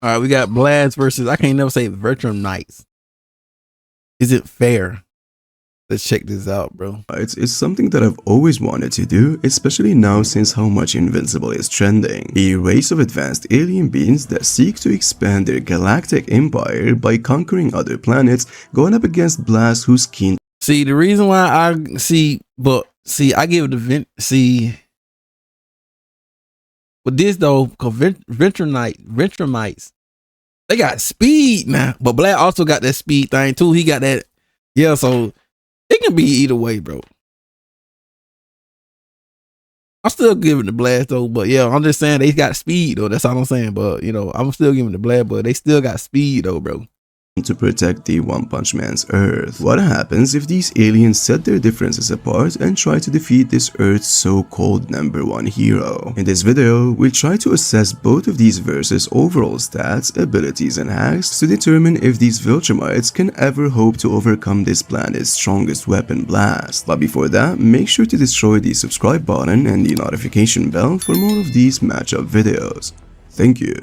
All right, we got Blast versus, I can't never say Viltrumites. Is it fair? Let's check this out, bro. It's something that I've always wanted to do, especially now since how much Invincible is trending. A race of advanced alien beings that seek to expand their galactic empire by conquering other planets, going up against Blast, who's keen. See, the reason why I I give the with this though, because Viltrumites, they got speed now, but Black also got that speed thing too. He got that, yeah. So it can be either way, bro. I'm still giving the Blast though, but yeah, I'm just saying they got speed though. That's all I'm saying. But you know, I'm still giving the Blast, but they still got speed though, bro. To protect the One Punch Man's Earth. What happens if these aliens set their differences apart and try to defeat this Earth's so-called #1 hero? In this video, we'll try to assess both of these versus' overall stats, abilities, and hacks to determine if these Viltrumites can ever hope to overcome this planet's strongest weapon, Blast. But before that, make sure to destroy the subscribe button and the notification bell for more of these matchup videos. Thank you.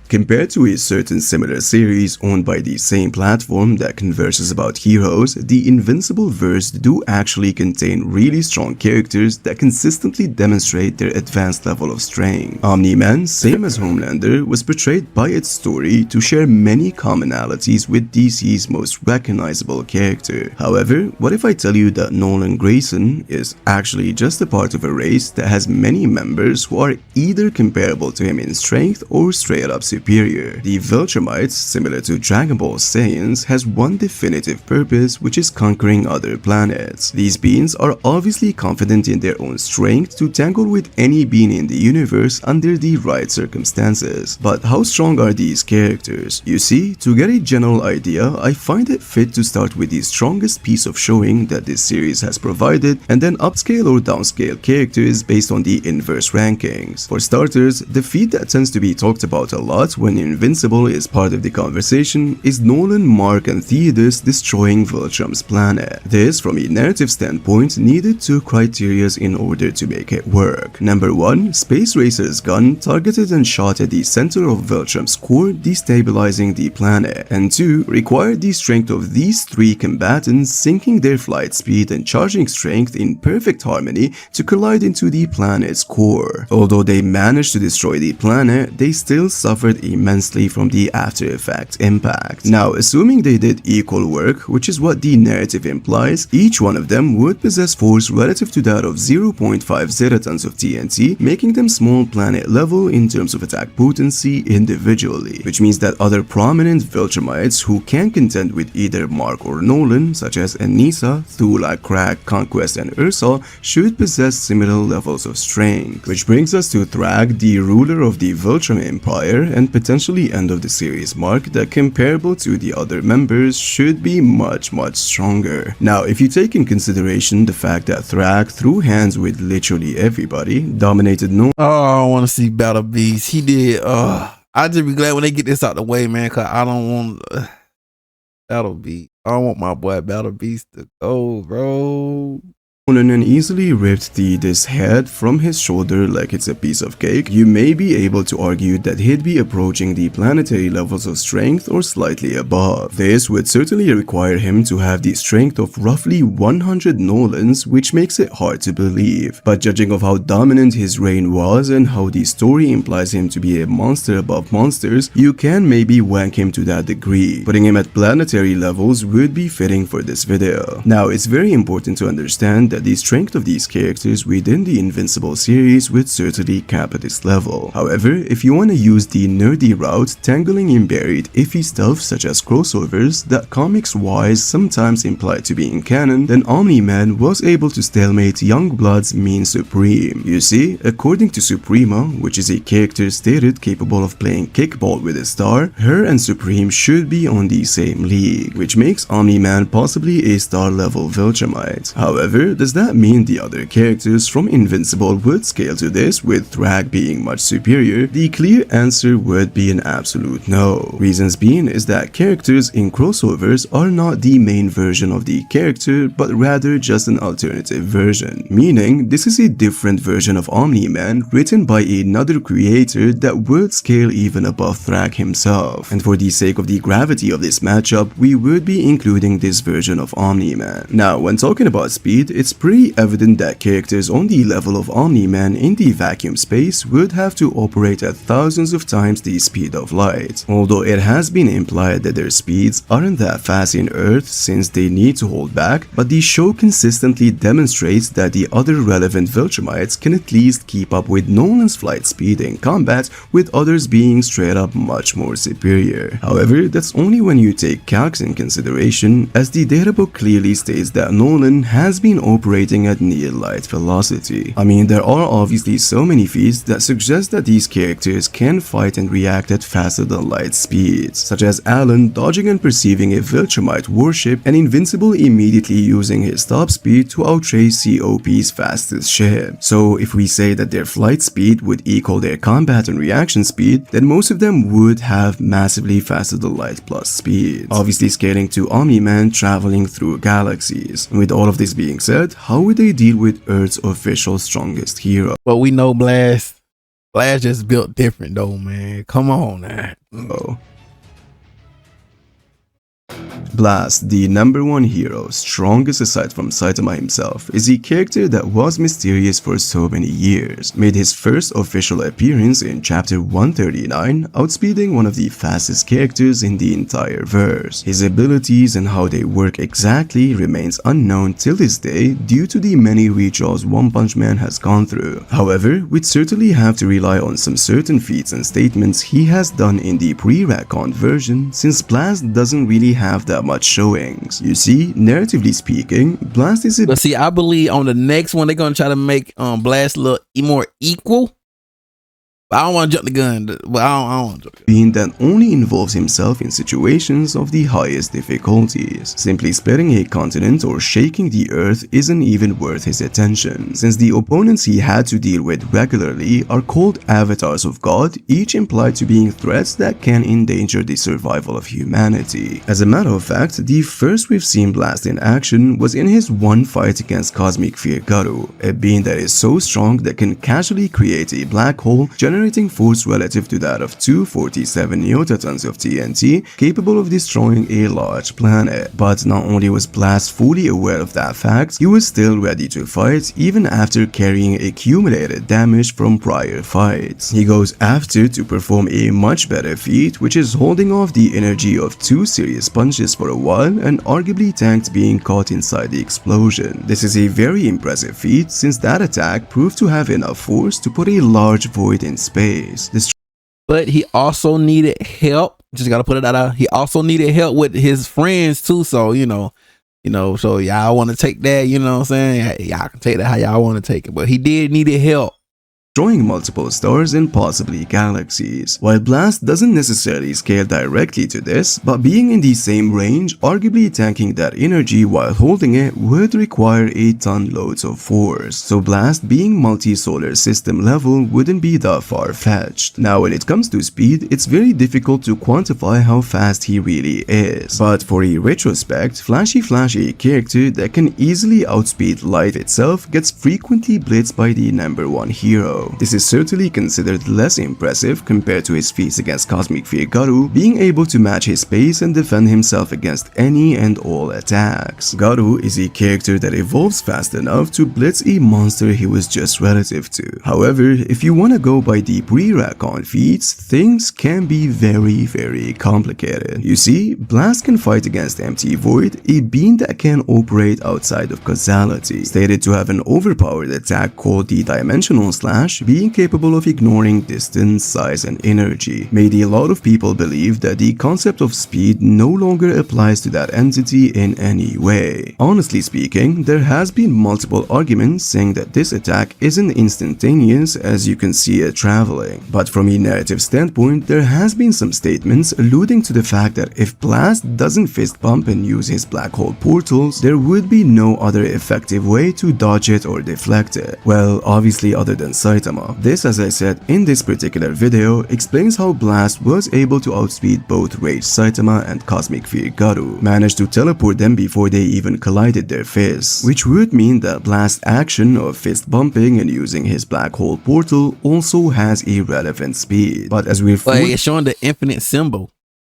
Compared to a certain similar series owned by the same platform that converses about heroes, the Invincible verse do actually contain really strong characters that consistently demonstrate their advanced level of strength. Omni-Man, same as Homelander, was portrayed by its story to share many commonalities with DC's most recognizable character. However, what if I tell you that Nolan Grayson is actually just a part of a race that has many members who are either comparable to him in strength or straight up superior? The Viltrumites, similar to Dragon Ball Saiyans, has one definitive purpose, which is conquering other planets. These beings are obviously confident in their own strength to tangle with any being in the universe under the right circumstances. But how strong are these characters? You see, to get a general idea, I find it fit to start with the strongest piece of showing that this series has provided, and then upscale or downscale characters based on the inverse rankings. For starters, the feat that tends to be talked about a lot when Invincible is part of the conversation is Nolan, Mark, and Theodos destroying Viltrum's planet. This, from a narrative standpoint, needed two criteria in order to make it work. Number 1, Space Racer's gun targeted and shot at the center of Viltrum's core, destabilizing the planet. And 2, required the strength of these three combatants sinking their flight speed and charging strength in perfect harmony to collide into the planet's core. Although they managed to destroy the planet, they still suffered immensely from the after effect impact. Now, assuming they did equal work, which is what the narrative implies, each one of them would possess force relative to that of 0.5 zetatons of TNT, making them small planet level in terms of attack potency individually, which means that other prominent Viltrumites who can contend with either Mark or Nolan, such as Anissa, Thula, Crack, Conquest, and Ursa, should possess similar levels of strength. Which brings us to Thrag, the ruler of the Viltrum Empire, and potentially end of the series mark that comparable to the other members should be much stronger. Now, if you take in consideration the fact that Thrag threw hands with literally everybody, dominated no— Oh, I want to see Battle Beast. He did. I just be glad when they get this out the way, man, because I don't want Battle Beast. I don't want my boy Battle Beast to go, bro. and easily ripped Theodos' head from his shoulder like it's a piece of cake, you may be able to argue that he'd be approaching the planetary levels of strength or slightly above. This would certainly require him to have the strength of roughly 100 Nolans, which makes it hard to believe. But judging of how dominant his reign was and how the story implies him to be a monster above monsters, you can maybe wank him to that degree. Putting him at planetary levels would be fitting for this video. Now, it's very important to understand that the strength of these characters within the Invincible series would certainly cap at this level. However, if you want to use the nerdy route, tangling in buried iffy stuff such as crossovers that comics-wise sometimes imply to be in canon, then Omni-Man was able to stalemate Youngblood's Mean Supreme. You see, according to Suprema, which is a character stated capable of playing kickball with a star, her and Supreme should be on the same league, which makes Omni-Man possibly a star level Viltrumite. However, does that mean the other characters from Invincible would scale to this, with Thrag being much superior? The clear answer would be an absolute no. Reasons being is that characters in crossovers are not the main version of the character, but rather just an alternative version, meaning this is a different version of Omni-Man written by another creator that would scale even above Thrag himself. And for the sake of the gravity of this matchup, we would be including this version of Omni-Man. Now, when talking about speed, it's pretty evident that characters on the level of Omni-Man in the vacuum space would have to operate at thousands of times the speed of light, although it has been implied that their speeds aren't that fast in Earth since they need to hold back, but the show consistently demonstrates that the other relevant Viltrumites can at least keep up with Nolan's flight speed in combat, with others being straight up much more superior. However, that's only when you take calcs in consideration, as the databook clearly states that Nolan has been operating at near light velocity. I mean, there are obviously so many feats that suggest that these characters can fight and react at faster than light speeds, such as Alan dodging and perceiving a Viltrumite warship and Invincible immediately using his top speed to outrace COP's fastest ship. So if we say that their flight speed would equal their combat and reaction speed, then most of them would have massively faster than light plus speed, obviously scaling to Omni-Man traveling through galaxies. And with all of this being said, how would they deal with Earth's official strongest hero? Well, we know Blast just built different though, man. Come on now. Blast, the #1 hero, strongest aside from Saitama himself, is a character that was mysterious for so many years, made his first official appearance in chapter 139, outspeeding one of the fastest characters in the entire verse. His abilities and how they work exactly remains unknown till this day due to the many redraws One Punch Man has gone through. However, we'd certainly have to rely on some certain feats and statements he has done in the pre-Raccon version, since Blast doesn't really have that much showings. You see, narratively speaking, Blast is a— But see, I believe on the next one they're gonna try to make Blast look more equal. But I don't want to jump the gun. But I don't want to. being that only involves himself in situations of the highest difficulties. Simply splitting a continent or shaking the earth isn't even worth his attention, since the opponents he had to deal with regularly are called avatars of God, each implied to being threats that can endanger the survival of humanity. As a matter of fact, the first we've seen Blast in action was in his one fight against Cosmic Fear Garu, a being that is so strong that can casually create a black hole, generating force relative to that of 247 neotatons of TNT, capable of destroying a large planet. But not only was Blast fully aware of that fact, he was still ready to fight even after carrying accumulated damage from prior fights. He goes after to perform a much better feat, which is holding off the energy of 2 serious punches for a while and arguably tanked being caught inside the explosion. This is a very impressive feat, since that attack proved to have enough force to put a large void in space. But he also needed help. Just gotta put it out. He also needed help with his friends too. So so y'all want to take that. You know what I'm saying? Y'all can take that how y'all want to take it. But he did needed help. Destroying multiple stars and possibly galaxies. While Blast doesn't necessarily scale directly to this, but being in the same range, arguably tanking that energy while holding it would require a ton loads of force, so Blast being multi-solar system level wouldn't be that far-fetched. Now when it comes to speed, it's very difficult to quantify how fast he really is, but for a retrospect, Flashy Flash, a character that can easily outspeed light itself, gets frequently blitzed by the #1 hero. This is certainly considered less impressive compared to his feats against Cosmic Fear Garu, being able to match his pace and defend himself against any and all attacks. Garu is a character that evolves fast enough to blitz a monster he was just relative to. However, if you want to go by the pre-Raccon feats, things can be very complicated. You see, Blast can fight against Empty Void, a being that can operate outside of causality, stated to have an overpowered attack called the Dimensional Slash, Flash, being capable of ignoring distance, size, and energy, made a lot of people believe that the concept of speed no longer applies to that entity in any way. Honestly speaking, there has been multiple arguments saying that this attack isn't instantaneous as you can see it traveling, but from a narrative standpoint, there has been some statements alluding to the fact that if Blast doesn't fist bump and use his black hole portals, there would be no other effective way to dodge it or deflect it. Well, obviously other than Saitama. This, as I said in this particular video, explains how Blast was able to outspeed both Rage Saitama and Cosmic Fear Garu, managed to teleport them before they even collided their fists, which would mean that Blast's action of fist bumping and using his black hole portal also has irrelevant speed. But as we're it's showing the infinite symbol.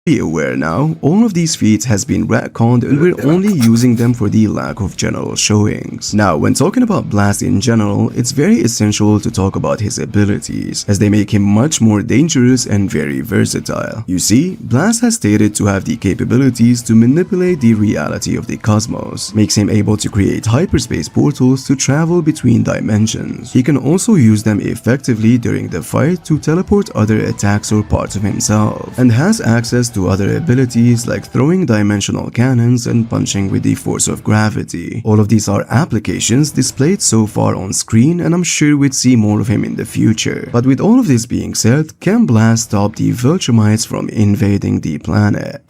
Aware now, all of these feats has been retconned and we're only using them for the lack of general showings. Now, when talking about Blast in general, it's very essential to talk about his abilities, as they make him much more dangerous and very versatile. You see, Blast has stated to have the capabilities to manipulate the reality of the cosmos, makes him able to create hyperspace portals to travel between dimensions. He can also use them effectively during the fight to teleport other attacks or parts of himself, and has access to other abilities like throwing dimensional cannons and punching with the force of gravity. All of these are applications displayed so far on screen, and I'm sure we'd see more of him in the future. But with all of this being said, can Blast stop the Viltrumites from invading the planet?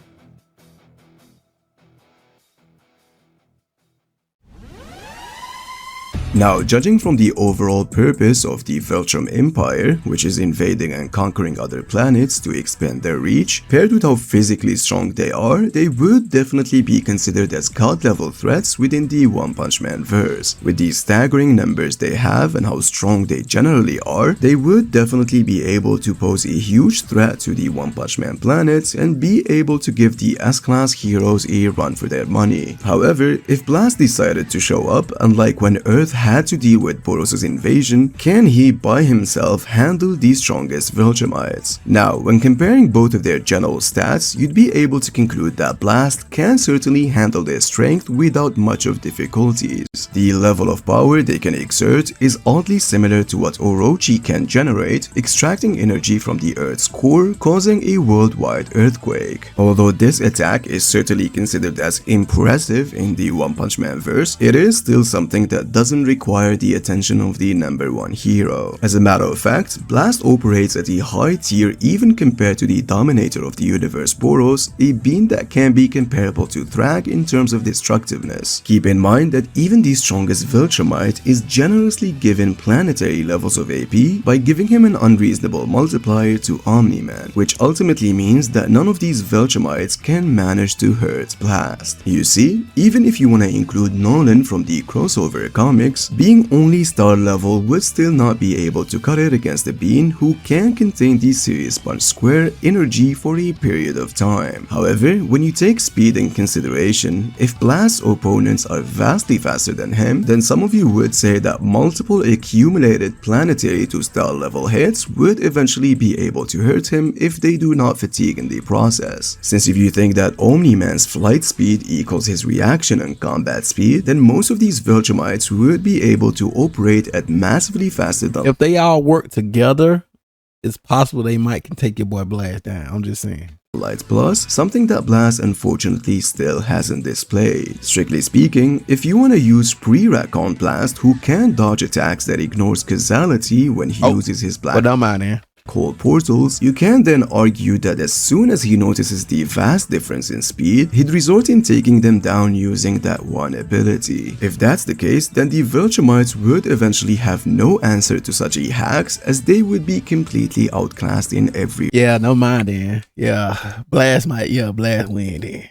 Now, judging from the overall purpose of the Viltrum Empire, which is invading and conquering other planets to expand their reach, paired with how physically strong they are, they would definitely be considered as god-level threats within the One Punch Man verse. With the staggering numbers they have and how strong they generally are, they would definitely be able to pose a huge threat to the One Punch Man planet and be able to give the S-class heroes a run for their money. However, if Blast decided to show up, unlike when Earth had to deal with Boros' invasion, can he by himself handle the strongest Viltrumites? Now, when comparing both of their general stats, you'd be able to conclude that Blast can certainly handle their strength without much of difficulties. The level of power they can exert is oddly similar to what Orochi can generate, extracting energy from the Earth's core, causing a worldwide earthquake. Although this attack is certainly considered as impressive in the One Punch Man verse, it is still something that doesn't require the attention of the #1 hero. As a matter of fact, Blast operates at a high tier even compared to the dominator of the universe Boros, a being that can be comparable to Thrag in terms of destructiveness. Keep in mind that even the strongest Viltrumite is generously given planetary levels of AP by giving him an unreasonable multiplier to Omni-Man, which ultimately means that none of these Viltrumites can manage to hurt Blast. You see, even if you want to include Nolan from the crossover comics, being only star level would still not be able to cut it against a being who can contain the Serious Punch Square energy for a period of time. However, when you take speed in consideration, if Blast's opponents are vastly faster than him, then some of you would say that multiple accumulated planetary to star level hits would eventually be able to hurt him if they do not fatigue in the process. Since if you think that Omni-Man's flight speed equals his reaction and combat speed, then most of these Viltrumites would be able to operate at massively faster than— If they all work together, it's possible they might can take your boy Blast down. I'm just saying. Light Plus, something that Blast unfortunately still hasn't displayed. Strictly speaking, if you want to use pre-Racon Blast who can dodge attacks that ignores causality when he uses his black hole portals, you can then argue that as soon as he notices the vast difference in speed, he'd resort in taking them down using that one ability. If that's the case, then the Viltrumites would eventually have no answer to such a hacks, as they would be completely outclassed in every— no mind then. Blast win then.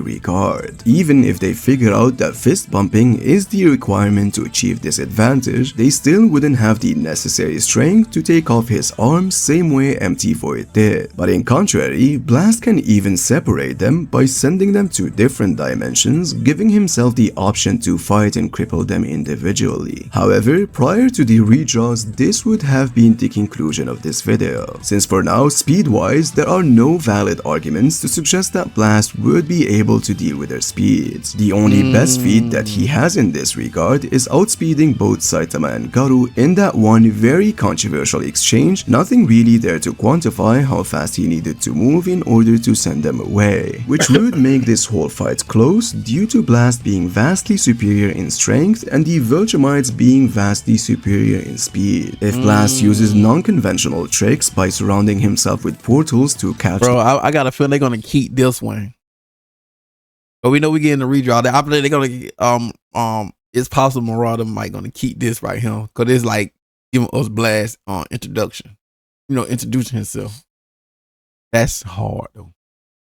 regard. Even if they figure out that fist bumping is the requirement to achieve this advantage, they still wouldn't have the necessary strength to take off his arms same way Empty Void did. But in contrary, Blast can even separate them by sending them to different dimensions, giving himself the option to fight and cripple them individually. However, prior to the redraws, this would have been the conclusion of this video, since for now, speed-wise, there are no valid arguments to suggest that Blast would be able able to deal with their speeds. The only best feat that he has in this regard is outspeeding both Saitama and Garou in that one very controversial exchange, nothing really there to quantify how fast he needed to move in order to send them away, which would make this whole fight close due to Blast being vastly superior in strength and the Viltrumites being vastly superior in speed. If Blast uses non-conventional tricks by surrounding himself with portals to catch— Bro, I got a feeling they're gonna keep this one. But we know we getting the redraw. I believe they're gonna it's possible Marauder might gonna keep this right here. Cause it's like giving us Blast on introduction. You know, introducing himself. That's hard though.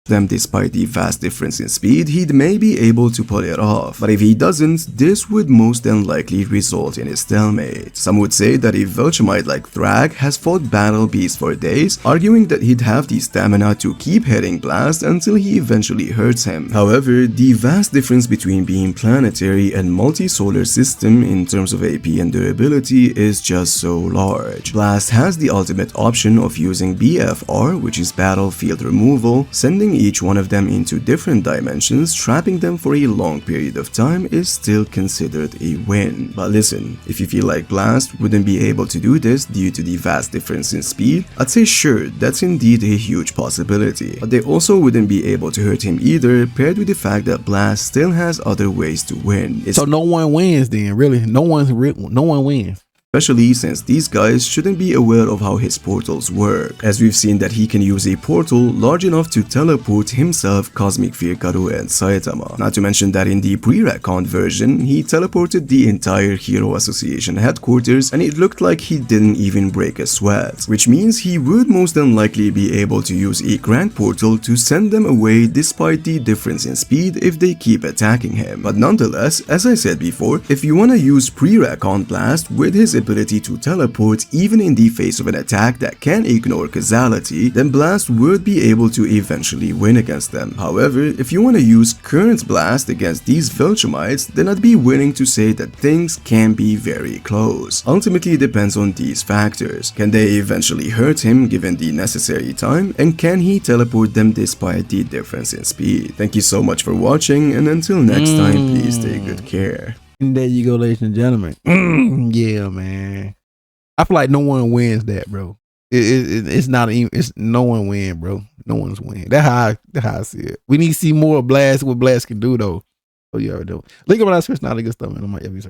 Them despite the vast difference in speed, he'd may be able to pull it off, but if he doesn't, this would most unlikely result in a stalemate. Some would say that a Viltrumite like Thrag has fought Battle Beast for days, arguing that he'd have the stamina to keep hitting Blast until he eventually hurts him. However, the vast difference between being planetary and multi-solar system in terms of AP and durability is just so large. Blast has the ultimate option of using BFR, which is battlefield removal. Sending each one of them into different dimensions, trapping them for a long period of time is still considered a win. But listen, if you feel like Blast wouldn't be able to do this due to the vast difference in speed, I'd say sure, that's indeed a huge possibility. But they also wouldn't be able to hurt him either, paired with the fact that Blast still has other ways to win. So no one wins then, really. No one wins. Especially since these guys shouldn't be aware of how his portals work, as we've seen that he can use a portal large enough to teleport himself, Cosmic Fear, Garou, and Saitama. Not to mention that in the pre-recon version, he teleported the entire Hero Association headquarters and it looked like he didn't even break a sweat, which means he would most unlikely be able to use a Grand Portal to send them away despite the difference in speed if they keep attacking him. But nonetheless, as I said before, if you wanna use pre-recon Blast with his ability to teleport even in the face of an attack that can ignore causality, then Blast would be able to eventually win against them. However, if you want to use current Blast against these Viltrumites, then I'd be willing to say that things can be very close. Ultimately, it depends on these factors. Can they eventually hurt him given the necessary time, and can he teleport them despite the difference in speed? Thank you so much for watching, and until next time, please take good care. And there you go, ladies and gentlemen. Yeah, man. I feel like no one wins that, bro. It's not even. It's no one win, bro. No one's win. That's how I see it. We need to see more of Blast. What Blast can do, though. So you already know. Link up in the description. All the good stuff, man. On my every